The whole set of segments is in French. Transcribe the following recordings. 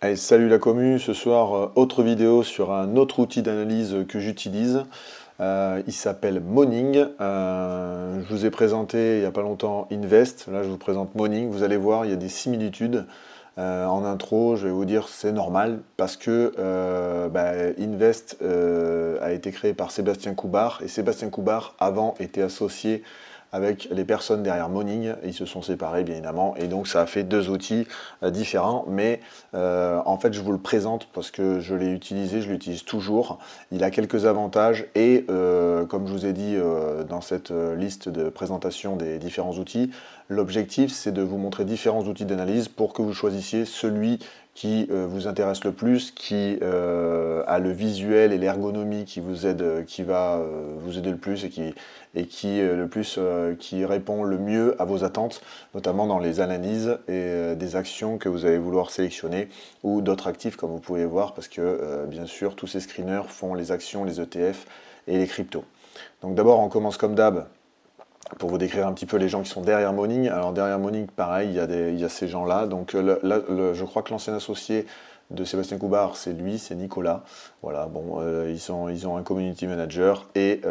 Allez, salut la commu, ce soir autre vidéo sur un autre outil d'analyse que j'utilise. Il s'appelle Moning. Je vous ai présenté il n'y a pas longtemps Invest, là je vous présente Moning. Vous allez voir, il y a des similitudes. En intro, je vais vous dire c'est normal parce que Invest a été créé par Sébastien Coubard et Sébastien Coubard avant était associé avec les personnes derrière Moning. Ils se sont séparés bien évidemment et donc ça a fait deux outils différents, mais en fait je vous le présente parce que je l'ai utilisé, je l'utilise toujours. Il a quelques avantages et comme je vous ai dit dans cette liste de présentation des différents outils, l'objectif c'est de vous montrer différents outils d'analyse pour que vous choisissiez celui qui vous intéresse le plus, qui a le visuel et l'ergonomie qui vous aide, qui va vous aider le plus et qui répond le mieux à vos attentes, notamment dans les analyses et des actions que vous allez vouloir sélectionner ou d'autres actifs comme vous pouvez voir parce que bien sûr tous ces screeners font les actions, les ETF et les cryptos. Donc d'abord on commence comme d'hab pour vous décrire un petit peu les gens qui sont derrière Moning. Alors derrière Moning, pareil, il y a ces gens-là. Donc je crois que l'ancien associé de Sébastien Coubard, c'est lui, c'est Nicolas. Voilà, bon, ils ont un community manager et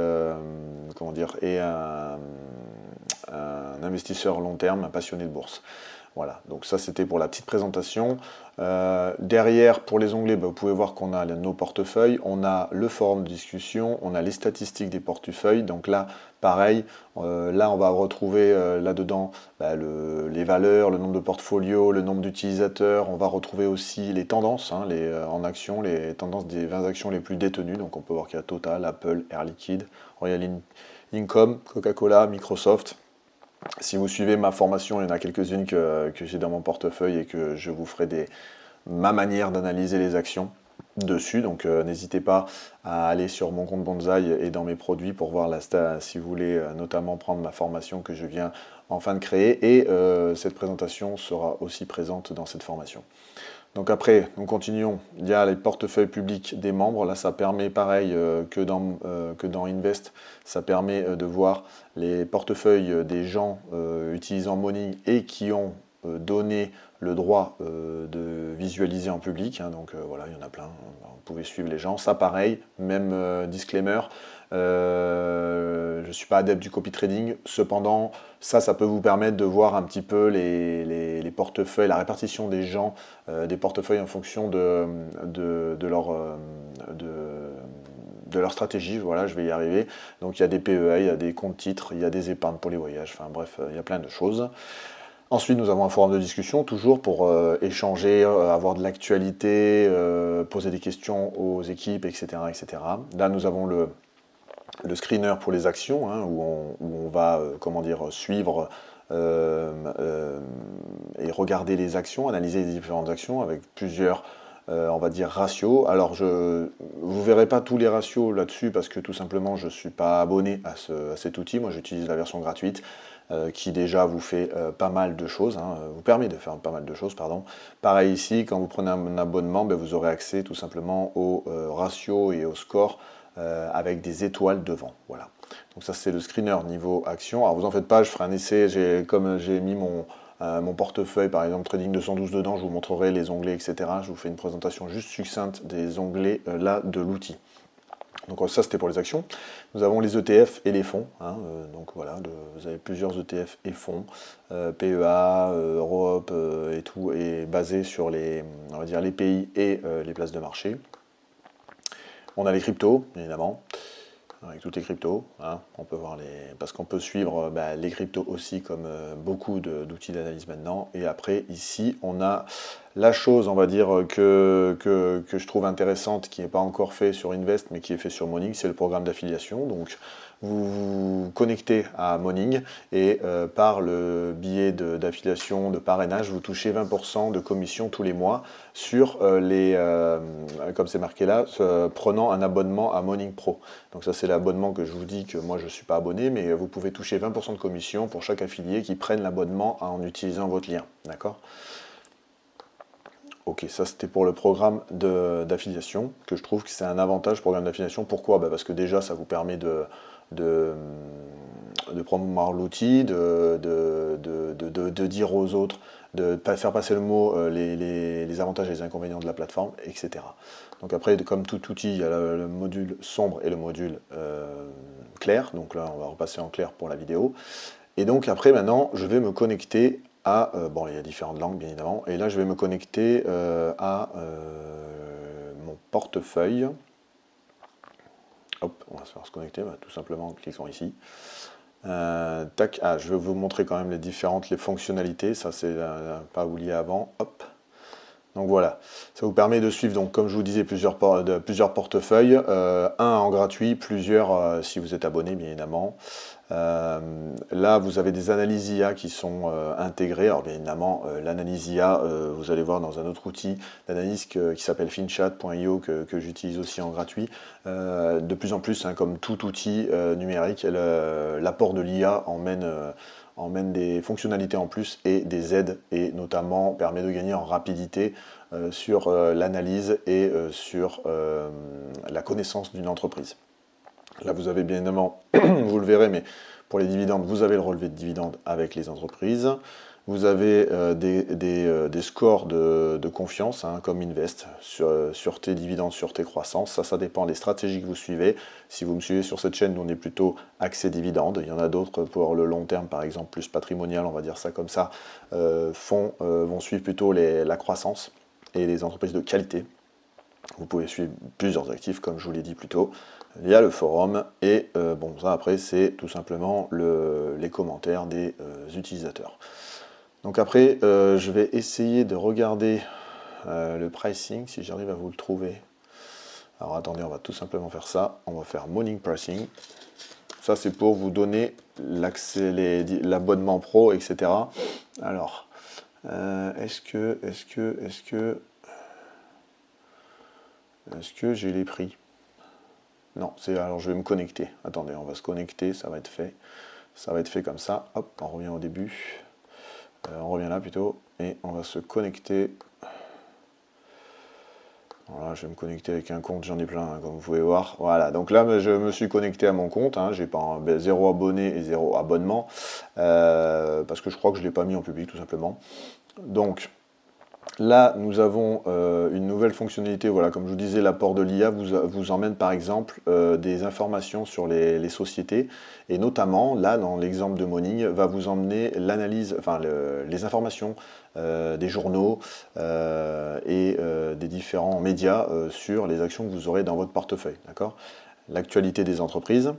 comment dire et un investisseur long terme, un passionné de bourse. Voilà, donc ça c'était pour la petite présentation. Derrière, pour les onglets, vous pouvez voir qu'on a nos portefeuilles, on a le forum de discussion, on a les statistiques des portefeuilles. Donc là, pareil, là on va retrouver là-dedans les valeurs, le nombre de portfolios, le nombre d'utilisateurs. On va retrouver aussi les tendances en action, les tendances des 20 actions les plus détenues. Donc on peut voir qu'il y a Total, Apple, Air Liquide, Royal Income, Coca-Cola, Microsoft. Si vous suivez ma formation, il y en a quelques-unes que j'ai dans mon portefeuille et que je vous ferai ma manière d'analyser les actions dessus. Donc n'hésitez pas à aller sur mon compte Bonsaï et dans mes produits pour voir si vous voulez notamment prendre ma formation que je viens enfin de créer. Et cette présentation sera aussi présente dans cette formation. Donc après, nous continuons. Il y a les portefeuilles publics des membres. Là, ça permet, pareil que dans Invest, ça permet de voir les portefeuilles des gens utilisant Moning et qui ont donné le droit de visualiser en public. Donc voilà, il y en a plein. Vous pouvez suivre les gens. Ça, pareil, même disclaimer. Je ne suis pas adepte du copy trading. Cependant, ça peut vous permettre de voir un petit peu les portefeuilles, la répartition des gens, des portefeuilles en fonction de leur stratégie. Voilà, je vais y arriver. Donc il y a des PEA, il y a des comptes titres, il y a des épargnes pour les voyages. Enfin bref, il y a plein de choses. Ensuite, nous avons un forum de discussion, toujours pour échanger, avoir de l'actualité, poser des questions aux équipes, etc., etc. Là, nous avons le screener pour les actions, où on va suivre et regarder les actions, analyser les différentes actions avec plusieurs on va dire ratios. Alors vous ne verrez pas tous les ratios là-dessus parce que tout simplement je ne suis pas abonné à cet outil. Moi j'utilise la version gratuite qui déjà vous fait pas mal de choses, vous permet de faire pas mal de choses, pardon. Pareil ici, quand vous prenez un abonnement, vous aurez accès tout simplement aux ratios et aux scores avec des étoiles devant. Voilà. Donc ça c'est le screener niveau action. Alors vous en faites pas, je ferai un essai, comme j'ai mis mon portefeuille par exemple Trading 212 dedans, je vous montrerai les onglets, etc. Je vous fais une présentation juste succincte des onglets là de l'outil. Donc ça c'était pour les actions. Nous avons les ETF et les fonds. Donc voilà, vous avez plusieurs ETF et fonds, PEA, Europe et tout, et basé sur on va dire les pays et les places de marché. On a les cryptos, évidemment, avec toutes les cryptos. On peut voir parce qu'on peut suivre les cryptos aussi comme beaucoup d'outils d'analyse maintenant. Et après, ici, on a la chose, on va dire, que je trouve intéressante, qui n'est pas encore fait sur Invest, mais qui est fait sur Moning, c'est le programme d'affiliation. Donc, vous vous connectez à Moning et par le billet d'affiliation, de parrainage, vous touchez 20% de commission tous les mois sur comme c'est marqué là, prenant un abonnement à Moning Pro. Donc ça c'est l'abonnement que je vous dis que moi je ne suis pas abonné, mais vous pouvez toucher 20% de commission pour chaque affilié qui prenne l'abonnement en utilisant votre lien. D'accord ? Ok, ça c'était pour le programme d'affiliation, que je trouve que c'est un avantage, programme d'affiliation. Pourquoi ? Parce que déjà ça vous permet de promouvoir l'outil, de dire aux autres de faire passer le mot, les avantages et les inconvénients de la plateforme, etc. Donc après, comme tout outil, il y a le module sombre et le module clair. Donc là, on va repasser en clair pour la vidéo. Et donc après, maintenant, je vais me connecter à... bon, il y a différentes langues, bien évidemment. Et là, je vais me connecter à mon portefeuille. Hop, on va se faire se connecter, tout simplement, cliquons ici. Tac, je vais vous montrer quand même les fonctionnalités. Ça, c'est pas oublié avant. Hop. Donc voilà, ça vous permet de suivre, donc, comme je vous disais, plusieurs portefeuilles, un en gratuit, plusieurs si vous êtes abonné, bien évidemment. Là, vous avez des analyses IA qui sont intégrées. Alors bien évidemment, l'analyse IA, vous allez voir dans un autre outil d'analyse qui s'appelle finchat.io que j'utilise aussi en gratuit. De plus en plus, hein, comme tout outil numérique, l'apport de l'IA emmène des fonctionnalités en plus et des aides, et notamment permet de gagner en rapidité sur l'analyse et sur la connaissance d'une entreprise. Là, vous avez bien évidemment, vous le verrez, mais pour les dividendes, vous avez le relevé de dividendes avec les entreprises. Vous avez des scores de confiance, hein, comme Invest, sûreté dividendes, sûreté croissance. Ça dépend des stratégies que vous suivez. Si vous me suivez sur cette chaîne, on est plutôt axé dividendes. Il y en a d'autres pour le long terme, par exemple, plus patrimonial, on va dire ça comme ça, vont suivre plutôt la croissance et les entreprises de qualité. Vous pouvez suivre plusieurs actifs, comme je vous l'ai dit plus tôt. Il y a le forum, et bon, ça après, c'est tout simplement les commentaires des utilisateurs. Donc après, je vais essayer de regarder le pricing, si j'arrive à vous le trouver. Alors attendez, on va tout simplement faire ça. On va faire Morning Pricing. Ça, c'est pour vous donner l'accès, l'abonnement pro, etc. Alors, est-ce que j'ai les prix? Non, alors je vais me connecter. Attendez, on va se connecter, ça va être fait. Ça va être fait comme ça. Hop, on revient au début. On revient là plutôt. Et on va se connecter. Voilà, je vais me connecter avec un compte, j'en ai plein, hein, comme vous pouvez voir. Voilà, donc là, je me suis connecté à mon compte. Hein, j'ai pas 0 abonné et 0 abonnement. Parce que je crois que je ne l'ai pas mis en public, tout simplement. Donc, là, nous avons une nouvelle fonctionnalité. Voilà, comme je vous disais, l'apport de l'IA vous emmène par exemple des informations sur les sociétés, et notamment, là, dans l'exemple de Morning, va vous emmener l'analyse, enfin les informations des journaux et des différents médias sur les actions que vous aurez dans votre portefeuille. D'accord ? L'actualité des entreprises.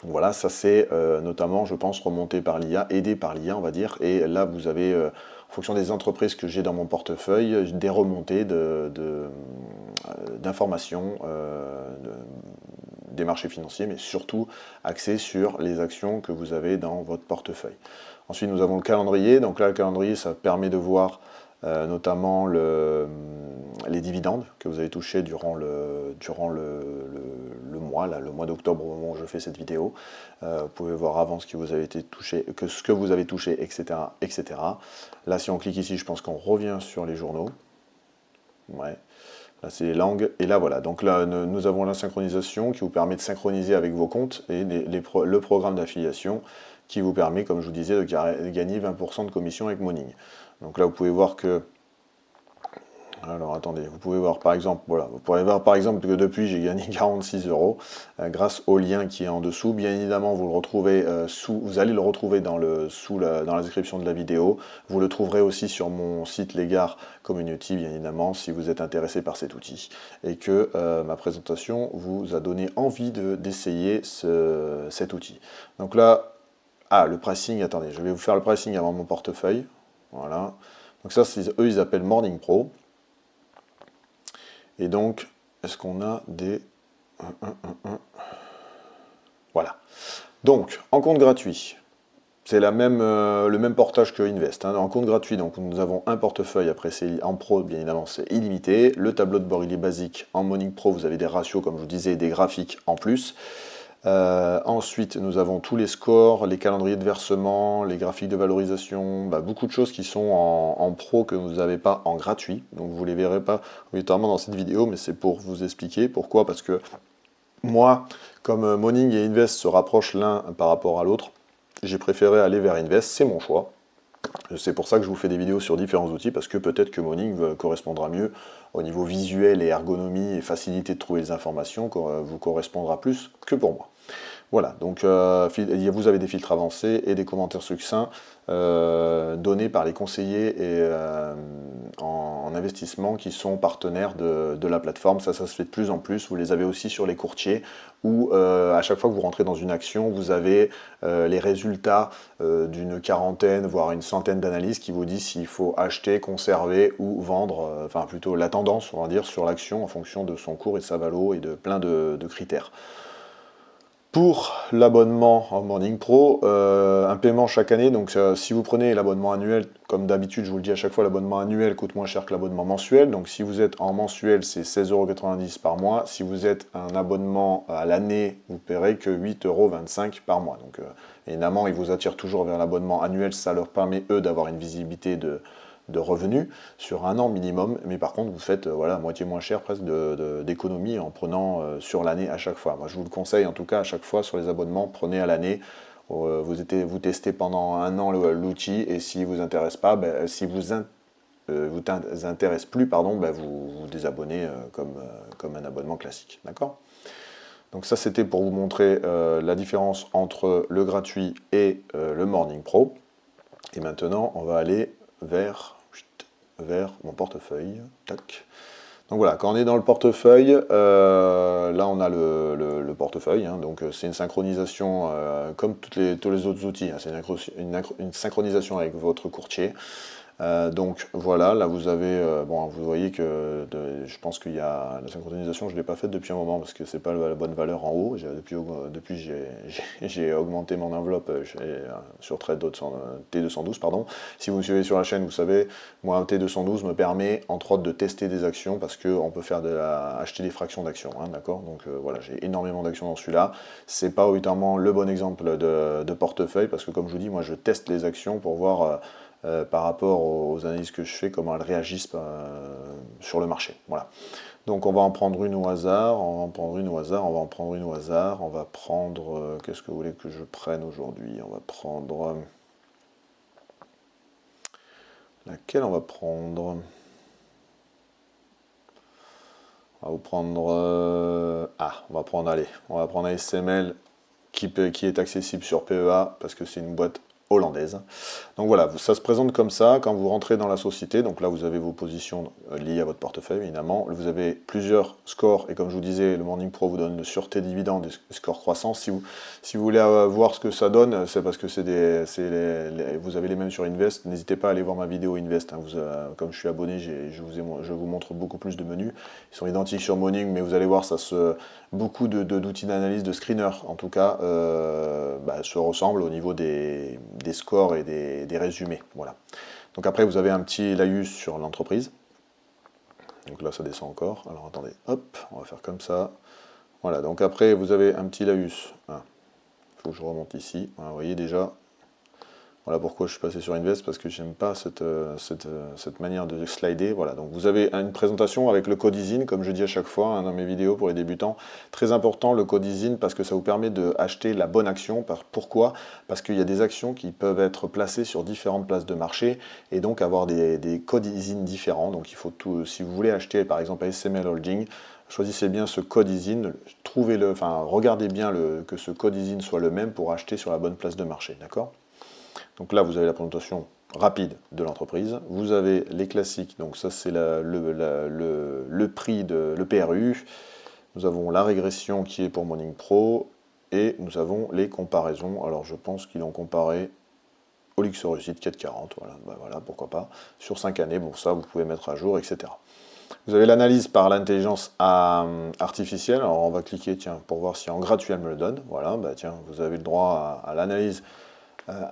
Voilà, ça c'est notamment, je pense, remonté par l'IA, aidé par l'IA, on va dire. Et là, vous avez, en fonction des entreprises que j'ai dans mon portefeuille, des remontées d'informations des marchés financiers, mais surtout axées sur les actions que vous avez dans votre portefeuille. Ensuite, nous avons le calendrier. Donc là, le calendrier, ça permet de voir notamment les dividendes que vous avez touchés durant le mois, là, le mois d'octobre, au moment où je fais cette vidéo. Vous pouvez voir avant ce que vous avez touché, etc., etc. Là, si on clique ici, je pense qu'on revient sur les journaux. Ouais. Là, c'est les langues. Et là, voilà. Donc là, nous avons la synchronisation qui vous permet de synchroniser avec vos comptes, et le programme d'affiliation qui vous permet, comme je vous disais, de gagner 20% de commission avec Morning. Donc là, vous pouvez voir que... Alors attendez, vous pouvez voir par exemple, voilà, vous pourrez voir par exemple que depuis j'ai gagné 46 € grâce au lien qui est en dessous. Bien évidemment, vous le retrouvez vous allez le retrouver dans la description de la vidéo. Vous le trouverez aussi sur mon site Legare Community, bien évidemment, si vous êtes intéressé par cet outil et que ma présentation vous a donné envie d'essayer cet outil. Donc là, le pricing, attendez, je vais vous faire le pricing avant mon portefeuille. Voilà. Donc ça, eux, ils appellent Morning Pro. Et donc, est-ce qu'on a des... Voilà. Donc, en compte gratuit, c'est le même portage que Invest. Hein. En compte gratuit, donc nous avons un portefeuille, après c'est en pro, bien évidemment, c'est illimité. Le tableau de bord, il est basique. En Morning Pro, vous avez des ratios, comme je vous disais, et des graphiques en plus. Ensuite, nous avons tous les scores, les calendriers de versement, les graphiques de valorisation, beaucoup de choses qui sont en pro que vous n'avez pas en gratuit. Donc vous ne les verrez pas obligatoirement dans cette vidéo, mais c'est pour vous expliquer. Pourquoi ? Parce que moi, comme Morning et Invest se rapprochent l'un par rapport à l'autre, j'ai préféré aller vers Invest, c'est mon choix. C'est pour ça que je vous fais des vidéos sur différents outils, parce que peut-être que Morning correspondra mieux au niveau visuel et ergonomie et facilité de trouver les informations, vous correspondra plus que pour moi. Voilà, donc vous avez des filtres avancés et des commentaires succincts donnés par les conseillers en investissement qui sont partenaires de la plateforme. Ça se fait de plus en plus. Vous les avez aussi sur les courtiers où à chaque fois que vous rentrez dans une action, vous avez les résultats d'une quarantaine, voire une centaine d'analyses qui vous disent s'il faut acheter, conserver ou vendre, enfin plutôt la tendance, on va dire, sur l'action en fonction de son cours et de sa valo et de plein de critères. Pour l'abonnement en Morning Pro, un paiement chaque année, donc si vous prenez l'abonnement annuel, comme d'habitude je vous le dis à chaque fois, l'abonnement annuel coûte moins cher que l'abonnement mensuel, donc si vous êtes en mensuel c'est 16,90 € par mois, si vous êtes un abonnement à l'année, vous ne paierez que 8,25 € par mois. Donc évidemment ils vous attirent toujours vers l'abonnement annuel, ça leur permet eux d'avoir une visibilité de revenus sur un an minimum, mais par contre vous faites voilà, moitié moins cher presque d'économie en prenant sur l'année à chaque fois. Moi je vous le conseille en tout cas à chaque fois sur les abonnements, prenez à l'année, vous testez pendant un an l'outil et s'il ne vous intéresse pas, si vous intéresse plus, pardon, vous vous désabonnez comme un abonnement classique. D'accord ? Donc ça c'était pour vous montrer la différence entre le gratuit et le Morning Pro. Et maintenant on va aller vers mon portefeuille. Tac. Donc voilà, quand on est dans le portefeuille, là on a le portefeuille, hein, donc c'est une synchronisation comme tous les autres outils, hein, c'est une synchronisation avec votre courtier. Donc voilà, là vous avez, bon vous voyez que je pense qu'il y a la synchronisation, je ne l'ai pas faite depuis un moment parce que c'est pas la bonne valeur en haut. Depuis j'ai augmenté mon enveloppe sur Trade T212, pardon. Si vous me suivez sur la chaîne, vous savez, moi un T212 me permet entre autres de tester des actions parce qu'on peut faire acheter des fractions d'actions, hein, d'accord. Donc voilà, j'ai énormément d'actions dans celui-là. C'est pas obligatoirement le bon exemple de portefeuille parce que comme je vous dis, moi je teste les actions pour voir par rapport aux analyses que je fais, comment elles réagissent sur le marché. Voilà. Donc on va en prendre une au hasard, on va en prendre une au hasard, on va en prendre une au hasard, on va prendre, qu'est-ce que vous voulez que je prenne aujourd'hui? On va prendre, laquelle on va prendre? On va vous prendre, on va prendre, allez, on va prendre ASML qui est accessible sur PEA parce que c'est une boîte hollandaise. Donc voilà, ça se présente comme ça quand vous rentrez dans la société. Donc là, vous avez vos positions liées à votre portefeuille, évidemment. Vous avez plusieurs scores, et comme je vous disais, le Morning Pro vous donne le sûreté dividende et score croissance. Si vous voulez voir ce que ça donne, c'est parce que vous avez les mêmes sur Invest. N'hésitez pas à aller voir ma vidéo Invest. Hein. Comme je suis abonné, je vous montre beaucoup plus de menus. Ils sont identiques sur Morning, mais vous allez voir, beaucoup d'outils d'analyse, de screeners, en tout cas, se ressemblent au niveau des scores et des résumés. Voilà. Donc après, vous avez un petit laïus sur l'entreprise. Donc là, ça descend encore. Alors attendez, hop, on va faire comme ça. Voilà, donc après, vous avez un petit laïus. Il faut que je remonte ici. Voilà, vous voyez déjà. Voilà pourquoi je suis passé sur Invest, parce que j'aime pas cette manière de slider. Voilà, donc vous avez une présentation avec le code ISIN, comme je dis à chaque fois hein, dans mes vidéos pour les débutants. Très important le code ISIN parce que ça vous permet d'acheter la bonne action. Pourquoi? Parce qu'il y a des actions qui peuvent être placées sur différentes places de marché et donc avoir des codes ISIN différents. Donc il faut si vous voulez acheter par exemple ASML Holding, choisissez bien ce code ISIN, regardez bien que ce code ISIN soit le même pour acheter sur la bonne place de marché, d'accord? Donc là, vous avez la présentation rapide de l'entreprise. Vous avez les classiques, donc ça c'est le prix de le PRU. Nous avons la régression qui est pour Morning Pro et nous avons les comparaisons. Alors je pense qu'ils ont comparé au Luxorusite 440, voilà, pourquoi pas, sur 5 années. Bon, ça vous pouvez mettre à jour, etc. Vous avez l'analyse par l'intelligence artificielle. Alors on va cliquer, tiens, pour voir si en gratuit elle me le donne. Voilà, tiens, vous avez le droit à l'analyse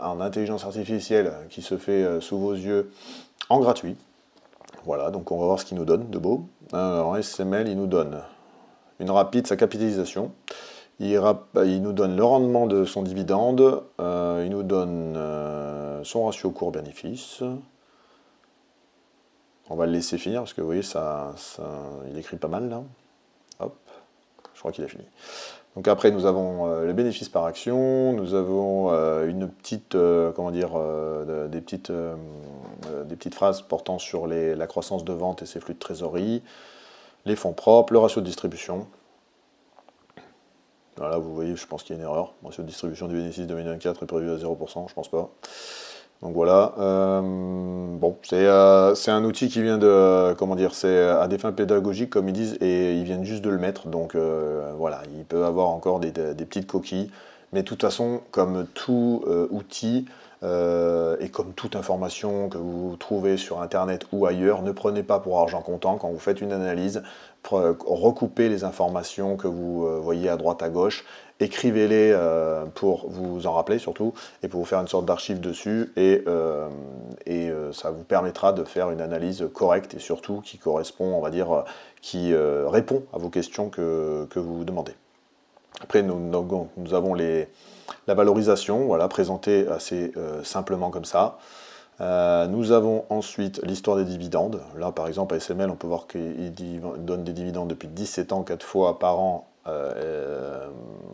en intelligence artificielle qui se fait sous vos yeux en gratuit. Voilà, donc on va voir ce qu'il nous donne de beau. Alors SML, il nous donne une rapide, sa capitalisation. Il nous donne le rendement de son dividende. Il nous donne son ratio cours-bénéfice. On va le laisser finir parce que vous voyez, il écrit pas mal là. Hop, je crois qu'il a fini. Donc après, nous avons les bénéfices par action, nous avons une petite, comment dire, des petites phrases portant sur la croissance de vente et ses flux de trésorerie, les fonds propres, le ratio de distribution. Voilà, vous voyez, je pense qu'il y a une erreur. Le ratio de distribution des bénéfices 2024 est prévu à 0%, je pense pas. Donc voilà, bon, c'est un outil qui vient de, comment dire, c'est à des fins pédagogiques comme ils disent, et ils viennent juste de le mettre, donc voilà, il peut avoir encore des petites coquilles, mais de toute façon, comme tout outil, et comme toute information que vous trouvez sur Internet ou ailleurs, ne prenez pas pour argent comptant quand vous faites une analyse, recoupez les informations que vous voyez à droite à gauche, écrivez-les pour vous en rappeler surtout, et pour vous faire une sorte d'archive dessus, et ça vous permettra de faire une analyse correcte et surtout qui correspond, on va dire, qui répond à vos questions que vous vous demandez. Après, nous avons la valorisation, voilà, présentée assez simplement comme ça. Nous avons ensuite l'histoire des dividendes. Là, par exemple, à SML, on peut voir qu'il donne des dividendes depuis 17 ans, 4 fois par an,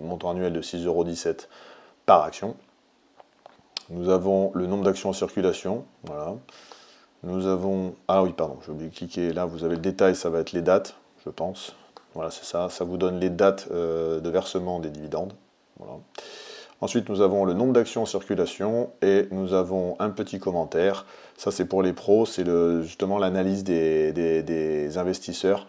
montant annuel de 6,17 € par action. Nous avons le nombre d'actions en circulation. Voilà. Nous avons... Ah oui, pardon, j'ai oublié de cliquer. Là, vous avez le détail, ça va être les dates, je pense. Voilà, c'est ça. Ça vous donne les dates de versement des dividendes. Voilà. Ensuite, nous avons le nombre d'actions en circulation et nous avons un petit commentaire. Ça, c'est pour les pros, c'est justement l'analyse des investisseurs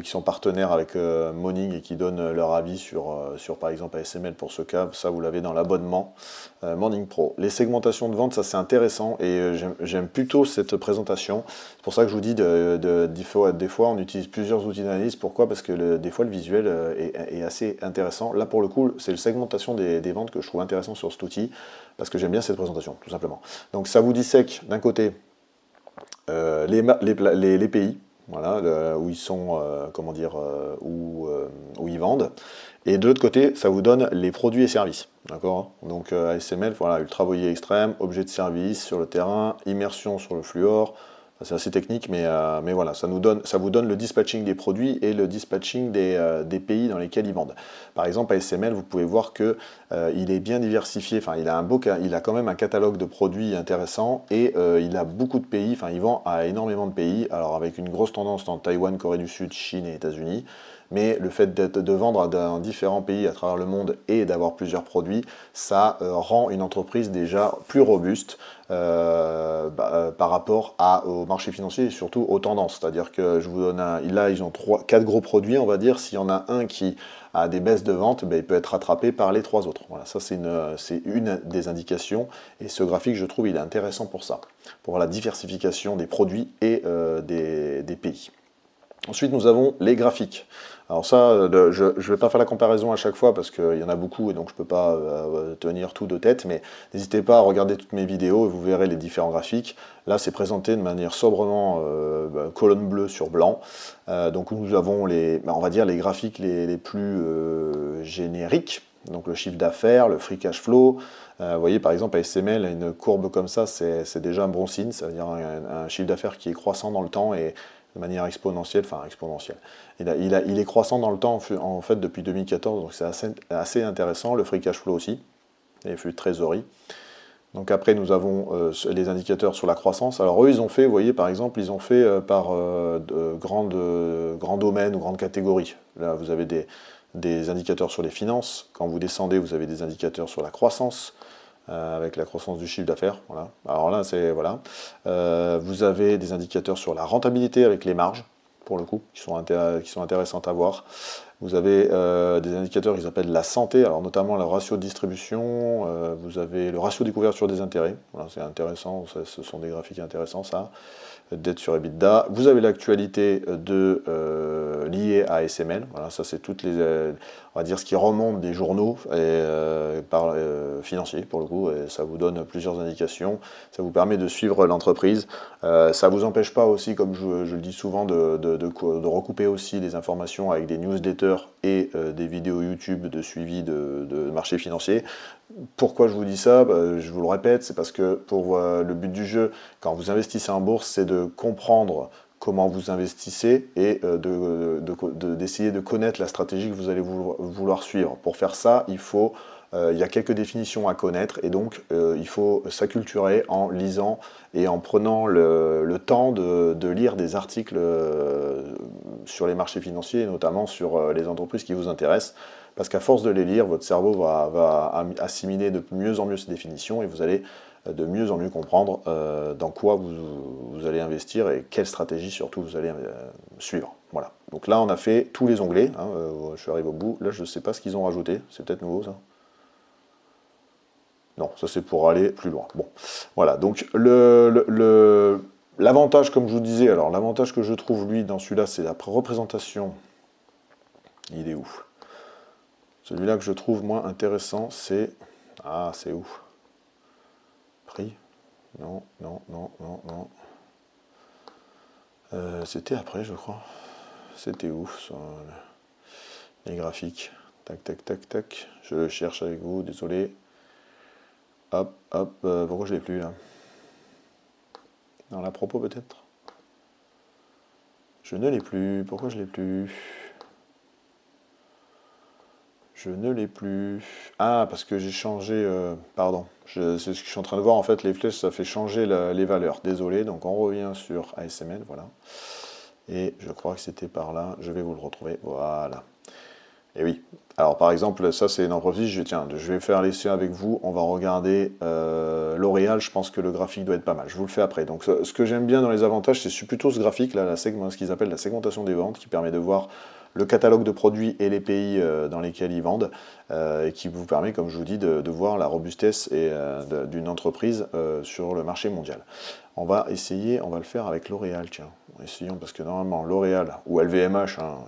qui sont partenaires avec Morning et qui donnent leur avis sur par exemple ASML pour ce cas. Ça, vous l'avez dans l'abonnement Morning Pro. Les segmentations de vente, ça c'est intéressant et j'aime plutôt cette présentation. C'est pour ça que je vous dis, des fois, on utilise plusieurs outils d'analyse. Pourquoi? Parce que des fois, le visuel est assez intéressant. Là, pour le coup, c'est la segmentation des ventes que je trouve intéressant sur cet outil parce que j'aime bien cette présentation, tout simplement. Donc, ça vous dissèque d'un côté les pays. Voilà, où ils sont, comment dire, où ils vendent. Et de l'autre côté, ça vous donne les produits et services. D'accord? Donc ASML, voilà, ultra voilier extrême, objet de service sur le terrain, immersion sur le fluor. C'est assez technique, mais voilà, ça vous donne le dispatching des produits et le dispatching des pays dans lesquels ils vendent. Par exemple, ASML, vous pouvez voir que il est bien diversifié, enfin il a quand même un catalogue de produits intéressant et il a beaucoup de pays, enfin il vend à énormément de pays, alors avec une grosse tendance dans Taïwan, Corée du Sud, Chine et États-Unis. Mais le fait de vendre dans différents pays à travers le monde et d'avoir plusieurs produits, ça rend une entreprise déjà plus robuste par rapport au marché financier et surtout aux tendances. C'est-à-dire que je vous donne là, ils ont 4 gros produits, on va dire. S'il y en a un qui a des baisses de vente, ben, il peut être rattrapé par les 3 autres. Voilà, ça c'est une des indications. Et ce graphique, je trouve, il est intéressant pour ça, pour la diversification des produits et des pays. Ensuite, nous avons les graphiques. Alors ça, je ne vais pas faire la comparaison à chaque fois parce qu'il y en a beaucoup et donc je ne peux pas tenir tout de tête, mais n'hésitez pas à regarder toutes mes vidéos et vous verrez les différents graphiques. Là, c'est présenté de manière sobrement colonne bleue sur blanc. Donc nous avons on va dire les graphiques les plus génériques. Donc le chiffre d'affaires, le free cash flow. Vous voyez par exemple ASML, une courbe comme ça, c'est déjà un bon signe. Ça veut dire un chiffre d'affaires qui est croissant dans le temps et de manière exponentielle, enfin exponentielle. Il est croissant dans le temps en fait depuis 2014, donc c'est assez intéressant. Le free cash flow aussi, les flux de trésorerie. Donc après nous avons les indicateurs sur la croissance. Alors eux ils ont fait, vous voyez par exemple, ils ont fait par grands domaines ou grandes catégories. Là vous avez des indicateurs sur les finances. Quand vous descendez, vous avez des indicateurs sur la croissance. Avec la croissance du chiffre d'affaires. Voilà. Alors là, c'est voilà. Vous avez des indicateurs sur la rentabilité avec les marges, pour le coup, qui sont intéressantes à voir. Vous avez des indicateurs qu'ils appellent la santé, alors notamment le ratio de distribution, vous avez le ratio des couvertures des intérêts. Voilà, c'est intéressant, ce sont des graphiques intéressants, ça. Dette sur EBITDA. Vous avez l'actualité liée à SML. Voilà, ça c'est toutes les, on va dire ce qui remonte des journaux financiers pour le coup. Et ça vous donne plusieurs indications. Ça vous permet de suivre l'entreprise. Ça vous empêche pas aussi, comme je le dis souvent, de recouper aussi les informations avec des newsletters et des vidéos YouTube de suivi de marché financier. Pourquoi je vous dis ça? Je vous le répète, c'est parce que pour le but du jeu, quand vous investissez en bourse, c'est de comprendre comment vous investissez et d'essayer de connaître la stratégie que vous allez vouloir suivre. Pour faire ça, il y a quelques définitions à connaître et donc il faut s'acculturer en lisant et en prenant le temps de lire des articles sur les marchés financiers et notamment sur les entreprises qui vous intéressent. Parce qu'à force de les lire, votre cerveau va assimiler de mieux en mieux ces définitions et vous allez de mieux en mieux comprendre dans quoi vous allez investir et quelle stratégie surtout vous allez suivre. Voilà. Donc là, on a fait tous les onglets. Hein, je suis arrivé au bout. Là, je ne sais pas ce qu'ils ont rajouté. C'est peut-être nouveau, ça. Non, ça c'est pour aller plus loin. Bon, voilà. Donc l'avantage, comme je vous disais, alors l'avantage que je trouve lui dans celui-là, c'est la représentation. Il est où? Celui-là que je trouve moins intéressant, c'est... Ah, c'est où? Prix? Non, non, non, non, non. C'était après, je crois. C'était où, ça, les graphiques? Tac, tac, tac, tac. Je le cherche avec vous, désolé. Hop, hop, pourquoi je l'ai plus, là? Dans la propos, peut-être? Je ne l'ai plus. Pourquoi je l'ai plus? Je ne l'ai plus. Ah, parce que j'ai changé... pardon. C'est ce que je suis en train de voir. En fait, les flèches, ça fait changer les valeurs. Désolé. Donc, on revient sur ASML. Voilà. Et je crois que c'était par là. Je vais vous le retrouver. Voilà. Et oui. Alors, par exemple, ça, c'est une entreprise. Je vais faire l'essai avec vous. On va regarder L'Oréal. Je pense que le graphique doit être pas mal. Je vous le fais après. Donc, ce que j'aime bien dans les avantages, c'est plutôt ce graphique-là, ce qu'ils appellent la segmentation des ventes, qui permet de voir le catalogue de produits et les pays dans lesquels ils vendent, et qui vous permet, comme je vous dis, de voir la robustesse d'une entreprise sur le marché mondial. On va essayer, on va le faire avec L'Oréal, tiens. Essayons, parce que normalement, L'Oréal, ou LVMH, hein,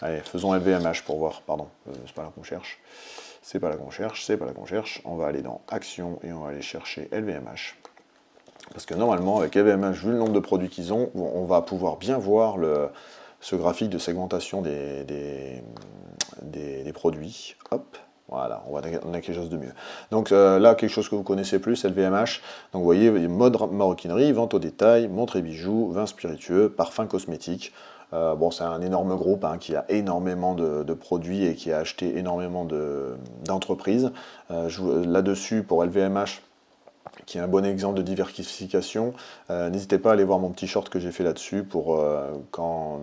allez, faisons LVMH pour voir, pardon, c'est pas là qu'on cherche. C'est pas là qu'on cherche, c'est pas là qu'on cherche. On va aller dans Action et on va aller chercher LVMH. Parce que normalement, avec LVMH, vu le nombre de produits qu'ils ont, on va pouvoir bien voir ce graphique de segmentation des produits. Hop, voilà, on a quelque chose de mieux. Donc là, quelque chose que vous connaissez plus, LVMH. Donc vous voyez, mode maroquinerie, vente au détail, montres et bijoux, vins spiritueux, parfums cosmétiques. Bon, c'est un énorme groupe hein, qui a énormément de produits et qui a acheté énormément d'entreprises. Là-dessus, pour LVMH, qui est un bon exemple de diversification. N'hésitez pas à aller voir mon petit short que j'ai fait là-dessus pour quand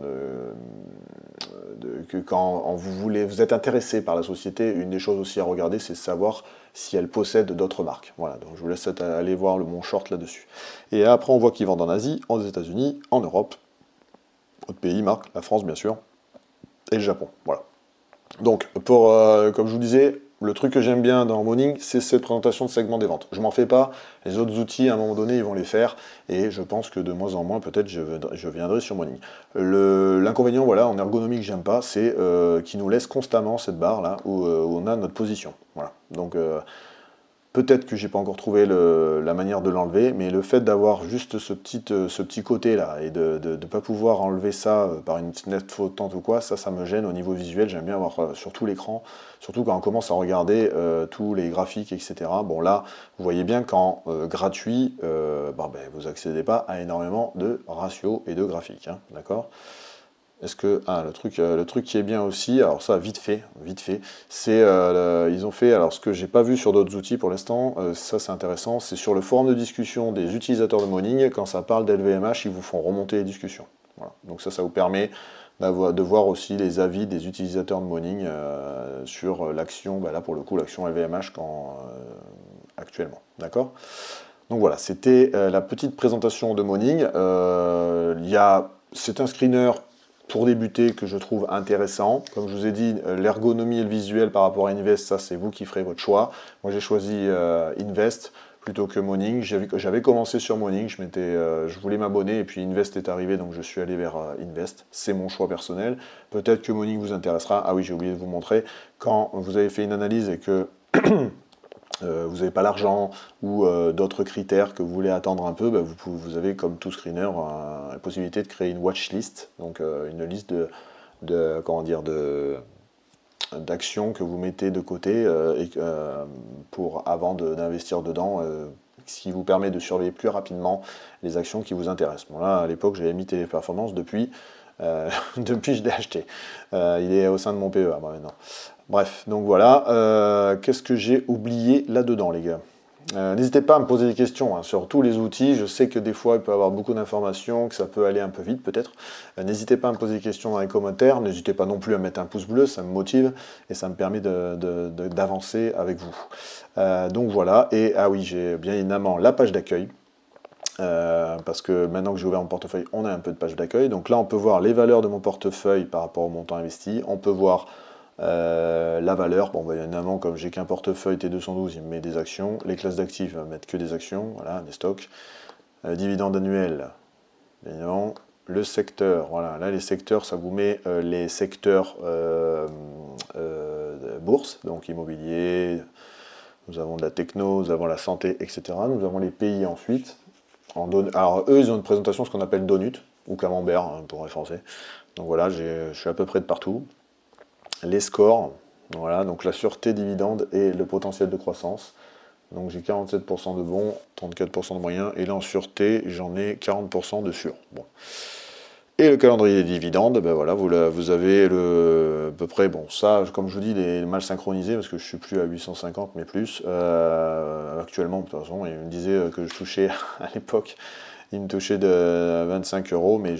vous êtes intéressé par la société, une des choses aussi à regarder, c'est savoir si elle possède d'autres marques. Voilà, donc je vous laisse aller voir mon short là-dessus. Et après, on voit qu'ils vendent en Asie, aux États-Unis, en Europe, autres pays, marques, la France bien sûr, et le Japon. Voilà. Donc, comme je vous disais, le truc que j'aime bien dans Morning, c'est cette présentation de segment des ventes. Je m'en fais pas, les autres outils, à un moment donné, ils vont les faire, et je pense que de moins en moins, peut-être, je viendrai sur Morning. L'inconvénient, voilà, en ergonomie que j'aime pas, c'est qu'il nous laisse constamment cette barre là, où on a notre position. Voilà. Donc, peut-être que j'ai pas encore trouvé la manière de l'enlever, mais le fait d'avoir juste ce petit côté là et de ne pas pouvoir enlever ça par une fenêtre flottante ou quoi, ça me gêne au niveau visuel. J'aime bien avoir sur tout l'écran, surtout quand on commence à regarder tous les graphiques, etc. Bon là, vous voyez bien qu'en gratuit, vous accédez pas à énormément de ratios et de graphiques, hein, d'accord ? Est-ce que le truc qui est bien aussi, alors ça vite fait, c'est ils ont fait, alors ce que j'ai pas vu sur d'autres outils pour l'instant, ça c'est intéressant, c'est sur le forum de discussion des utilisateurs de Morning, quand ça parle d'LVMH, ils vous font remonter les discussions. Voilà. Donc ça vous permet de voir aussi les avis des utilisateurs de Morning sur l'action, là pour le coup l'action LVMH actuellement, d'accord ? Donc voilà, c'était la petite présentation de Morning. C'est un screener pour débuter que je trouve intéressant. Comme je vous ai dit, l'ergonomie et le visuel par rapport à Invest, ça c'est vous qui ferez votre choix. Moi j'ai choisi Invest plutôt que Morning. J'avais commencé sur Morning, je voulais m'abonner et puis Invest est arrivé, donc je suis allé vers Invest. C'est mon choix personnel. Peut-être que Morning vous intéressera. Ah oui, j'ai oublié de vous montrer. Quand vous avez fait une analyse et que vous n'avez pas l'argent ou d'autres critères que vous voulez attendre un peu, vous avez comme tout screener la possibilité de créer une watchlist, donc une liste d'actions que vous mettez de côté avant d'investir dedans ce qui vous permet de surveiller plus rapidement les actions qui vous intéressent. Bon là, à l'époque, j'avais mis Téléperformance depuis, depuis je l'ai acheté. Il est au sein de mon PEA maintenant. Bref, donc voilà. Qu'est-ce que j'ai oublié là-dedans, les gars? N'hésitez pas à me poser des questions hein, sur tous les outils. Je sais que des fois, il peut y avoir beaucoup d'informations, que ça peut aller un peu vite peut-être. N'hésitez pas à me poser des questions dans les commentaires. N'hésitez pas non plus à mettre un pouce bleu, ça me motive et ça me permet d'avancer avec vous. Donc voilà. Et ah oui, j'ai bien évidemment la page d'accueil. Parce que maintenant que j'ai ouvert mon portefeuille, on a un peu de page d'accueil. Donc là, on peut voir les valeurs de mon portefeuille par rapport au montant investi. On peut voir la valeur, bon bah, évidemment comme j'ai qu'un portefeuille T212, il me met des actions, les classes d'actifs, il va mettre que des actions, voilà, des stocks, dividende annuel, évidemment, le secteur, voilà, là les secteurs, ça vous met les secteurs bourse, donc immobilier, nous avons de la techno, nous avons la santé, etc. Nous avons les pays ensuite, alors eux ils ont une présentation ce qu'on appelle donut, ou camembert hein, pour les français, donc voilà, je suis à peu près de partout. Les scores, voilà, donc la sûreté dividende et le potentiel de croissance. Donc j'ai 47% de bons, 34% de moyens, et là en sûreté, j'en ai 40% de sûr. Bon. Et le calendrier des dividendes, ben voilà, vous avez à peu près, bon ça, comme je vous dis, il est mal synchronisé parce que je suis plus à 850 mais plus. Actuellement, de toute façon, il me disait que je touchais à l'époque. Il me touchait de 25 €, mais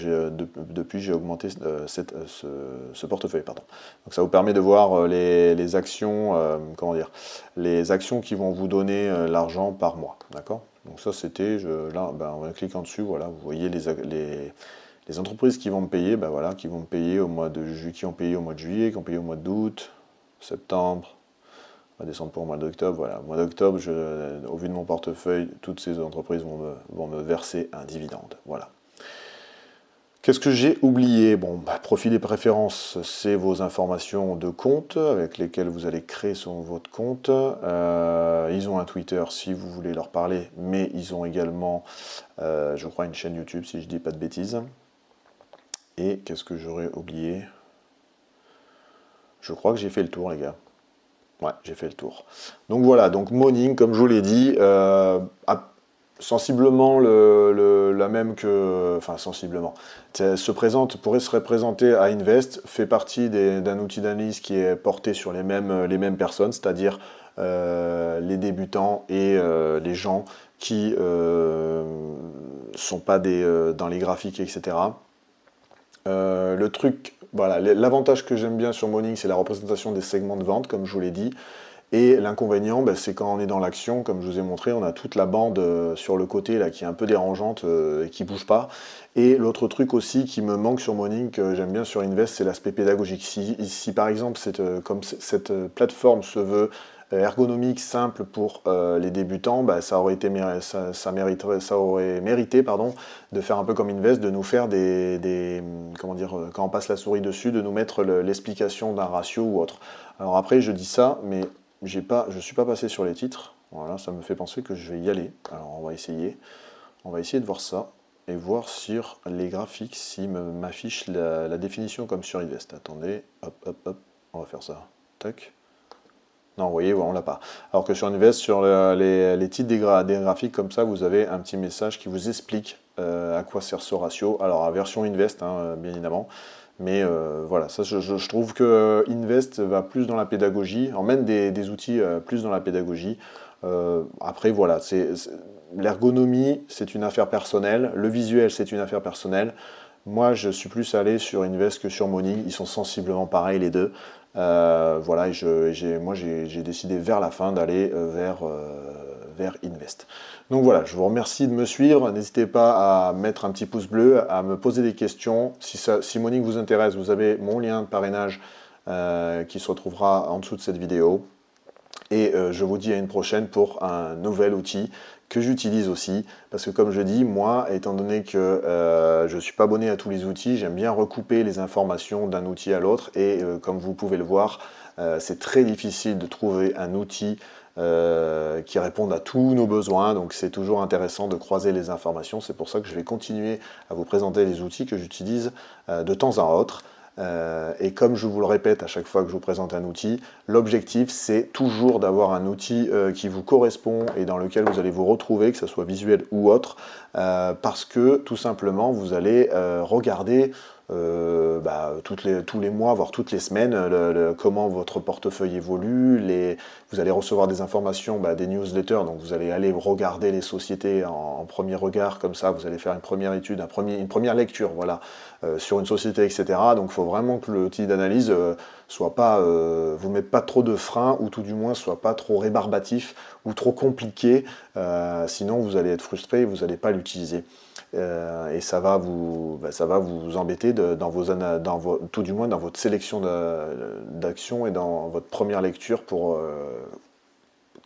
depuis j'ai augmenté ce portefeuille. Pardon. Donc ça vous permet de voir les actions, comment dire, les actions qui vont vous donner l'argent par mois. D'accord? Donc ça c'était, là, ben, en cliquant dessus, voilà, vous voyez les entreprises qui vont me payer, ben voilà, qui vont me payer au mois de juillet, qui ont payé au mois de juillet, qui ont payé au mois d'août, septembre. On va descendre pour le mois d'octobre. Voilà, au mois d'octobre, au vu de mon portefeuille, toutes ces entreprises vont me verser un dividende. Voilà. Qu'est-ce que j'ai oublié? Bon, bah, profil et préférences, c'est vos informations de compte avec lesquelles vous allez créer votre compte. Ils ont un Twitter si vous voulez leur parler, mais ils ont également, je crois, une chaîne YouTube si je ne dis pas de bêtises. Et qu'est-ce que j'aurais oublié? Je crois que j'ai fait le tour, les gars. Ouais, j'ai fait le tour. Donc voilà, donc Morning, comme je vous l'ai dit, sensiblement la même que... Enfin, sensiblement. Pourrait se représenter à Invest, fait partie d'un outil d'analyse qui est porté sur les mêmes personnes, c'est-à-dire les débutants et les gens qui sont pas dans les graphiques, etc. Le truc, voilà, l'avantage que j'aime bien sur Morning, c'est la représentation des segments de vente, comme je vous l'ai dit. Et l'inconvénient, ben, c'est quand on est dans l'action, comme je vous ai montré, on a toute la bande sur le côté là qui est un peu dérangeante et qui bouge pas. Et l'autre truc aussi qui me manque sur Morning, que j'aime bien sur Invest, c'est l'aspect pédagogique. Si par exemple, comme cette plateforme se veut ergonomique, simple pour les débutants, bah, ça aurait mérité pardon, de faire un peu comme Invest, de nous faire comment dire, quand on passe la souris dessus, de nous mettre l'explication d'un ratio ou autre. Alors après, je dis ça, mais je ne suis pas passé sur les titres. Voilà, ça me fait penser que je vais y aller. Alors on va essayer. On va essayer de voir ça et voir sur les graphiques s'il m'affiche la définition comme sur Invest. Attendez, hop, hop, hop, on va faire ça. Tac. Non, vous voyez, on l'a pas. Alors que sur Invest, sur les titres des graphiques comme ça, vous avez un petit message qui vous explique à quoi sert ce ratio. Alors, à version Invest, hein, bien évidemment. Mais voilà, ça, je trouve que Invest va plus dans la pédagogie, emmène des outils plus dans la pédagogie. Après, voilà, l'ergonomie, c'est une affaire personnelle. Le visuel, c'est une affaire personnelle. Moi, je suis plus allé sur Invest que sur Morning. Ils sont sensiblement pareils, les deux. Voilà, moi, j'ai décidé vers la fin d'aller vers Invest. Donc voilà, je vous remercie de me suivre. N'hésitez pas à mettre un petit pouce bleu, à me poser des questions. Si Morning vous intéresse, vous avez mon lien de parrainage qui se retrouvera en dessous de cette vidéo. Et je vous dis à une prochaine pour un nouvel outil que j'utilise aussi. Parce que comme je dis, moi, étant donné que je ne suis pas abonné à tous les outils, j'aime bien recouper les informations d'un outil à l'autre. Et comme vous pouvez le voir, c'est très difficile de trouver un outil qui réponde à tous nos besoins. Donc c'est toujours intéressant de croiser les informations. C'est pour ça que je vais continuer à vous présenter les outils que j'utilise de temps à autre. Et comme je vous le répète à chaque fois que je vous présente un outil, l'objectif c'est toujours d'avoir un outil qui vous correspond et dans lequel vous allez vous retrouver, que ce soit visuel ou autre, parce que tout simplement vous allez regarder tous les mois, voire toutes les semaines, comment votre portefeuille évolue, vous allez recevoir des informations, des newsletters, donc vous allez aller regarder les sociétés en premier regard, comme ça vous allez faire une première étude, une première lecture, voilà, sur une société, etc. Donc il faut vraiment que l'outil d'analyse soit pas, vous ne mette pas trop de freins, ou tout du moins soit pas trop rébarbatif ou trop compliqué, sinon vous allez être frustré et vous n'allez pas l'utiliser. Et ça va vous embêter tout du moins dans votre sélection d'actions et dans votre première lecture pour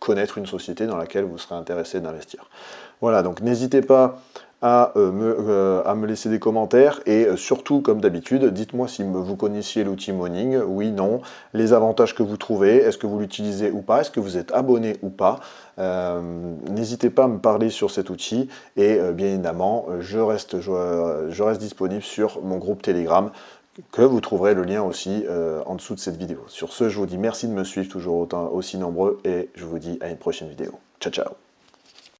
connaître une société dans laquelle vous serez intéressé d'investir. Voilà, donc n'hésitez pas à me laisser des commentaires et surtout, comme d'habitude, dites-moi si vous connaissiez l'outil Morning, oui, non, les avantages que vous trouvez, est-ce que vous l'utilisez ou pas, est-ce que vous êtes abonné ou pas. N'hésitez pas à me parler sur cet outil et bien évidemment, je reste disponible sur mon groupe Telegram, que vous trouverez le lien aussi en dessous de cette vidéo. Sur ce, je vous dis merci de me suivre toujours aussi nombreux et je vous dis à une prochaine vidéo. Ciao, ciao!